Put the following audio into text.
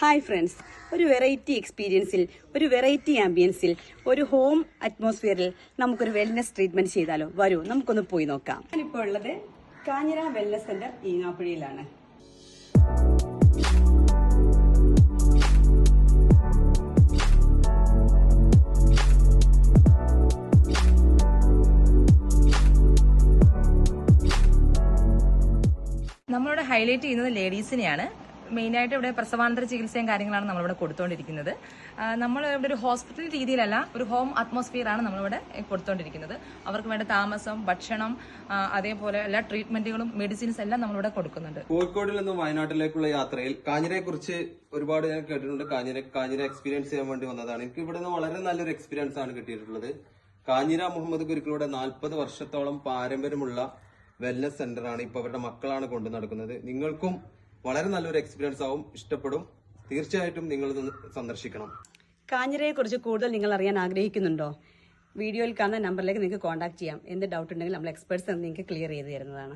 Hi friends, ഒരു variety എക്സ്പീരിയൻസിൽ, ഒരു variety ആംബിയൻസിൽ, ഒരു ഹോം അറ്റ്മോസ്ഫിയറിൽ നമുക്കൊരു വെൽനസ് ട്രീറ്റ്മെന്റ് ചെയ്താലോ? വരൂ, നമുക്കൊന്ന് പോയി നോക്കാം. ഞാനിപ്പോൾ ഉള്ളത് കാഞ്ഞിര വെൽനസ് സെന്റർ ഈങ്ങാപ്പുഴയിലാണ്. നമ്മളിവിടെ ഹൈലൈറ്റ് ചെയ്യുന്നത് ലേഡീസിനെയാണ്. മെയിനായിട്ട് ഇവിടെ പ്രസവാനന്തര ചികിത്സയും കാര്യങ്ങളാണ് നമ്മളിവിടെ കൊടുത്തുകൊണ്ടിരിക്കുന്നത്. നമ്മൾ ഇവിടെ ഒരു ഹോസ്പിറ്റൽ രീതിയിലല്ല, ഒരു ഹോം അറ്റ്മോസ്ഫിയർ ആണ് നമ്മളിവിടെ കൊടുത്തുകൊണ്ടിരിക്കുന്നത്. അവർക്ക് വേണ്ട താമസം, ഭക്ഷണം, അതേപോലെ എല്ലാ ട്രീറ്റ്മെന്റുകളും മെഡിസിൻസ് എല്ലാം നമ്മളിവിടെ കൊടുക്കുന്നുണ്ട്. കോഴിക്കോടിൽ നിന്നും വയനാട്ടിലേക്കുള്ള യാത്രയിൽ കാഞ്ഞിരയെ കുറിച്ച് ഒരുപാട് ഞാൻ കേട്ടിട്ടുണ്ട്. കാഞ്ഞിര എക്സ്പീരിയൻസ് ചെയ്യാൻ വേണ്ടി വന്നതാണ്. എനിക്ക് ഇവിടെ നിന്ന് വളരെ നല്ലൊരു എക്സ്പീരിയൻസ് ആണ് കിട്ടിയിട്ടുള്ളത്. കാഞ്ഞിര മുഹമ്മദ് ഗുരുക്കളുടെ 40 വർഷത്തോളം പാരമ്പര്യമുള്ള വെൽനസ് സെന്റർ ആണ്. ഇപ്പൊ അവരുടെ മക്കളാണ് കൊണ്ടു നടക്കുന്നത്. നിങ്ങൾക്കും വളരെ നല്ലൊരു എക്സ്പീരിയൻസ് ആവും, ഇഷ്ടപ്പെടും. തീർച്ചയായിട്ടും നിങ്ങൾ സന്ദർശിക്കണം. കാഞ്ഞിരയെ കുറിച്ച് കൂടുതൽ നിങ്ങൾ അറിയാൻ ആഗ്രഹിക്കുന്നുണ്ടോ? വീഡിയോയിൽ കാണുന്ന നമ്പറിലേക്ക് നിങ്ങൾക്ക് കോൺടാക്ട് ചെയ്യാം. എന്ത് ഡൗട്ട് ഉണ്ടെങ്കിലും നമ്മൾ എക്സ്പെർട്സ് നിങ്ങൾക്ക് ക്ലിയർ ചെയ്ത് തരുന്നതാണ്.